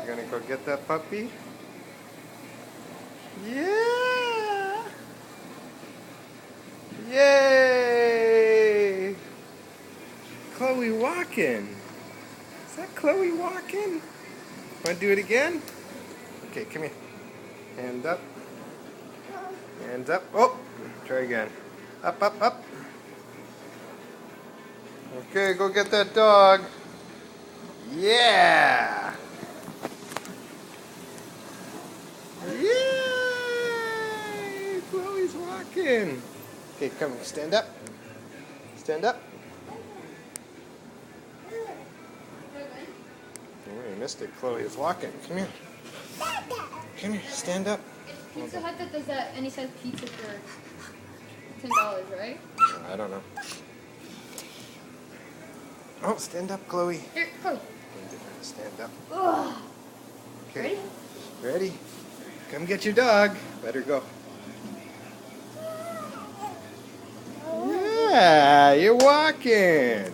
You gonna go get that puppy? Yeah! Yay! Chloe walking. Is that Chloe walking? Want to do it again? Okay, come here. Hand up. Hands up. Oh! Try again. Up, up, up. Okay, go get that dog. Yeah! Yay! Chloe's walking. Okay, come, stand up. Stand up. Oh, you missed it. Chloe is walking. Come here. Come here, stand up. Pizza Hut that does that any size pizza for $10, right? I don't know. Oh, stand up, Chloe. Here, Chloe. Stand up. Ugh. Okay. Ready? Ready? Come get your dog. Let her go. Yeah, you're walking.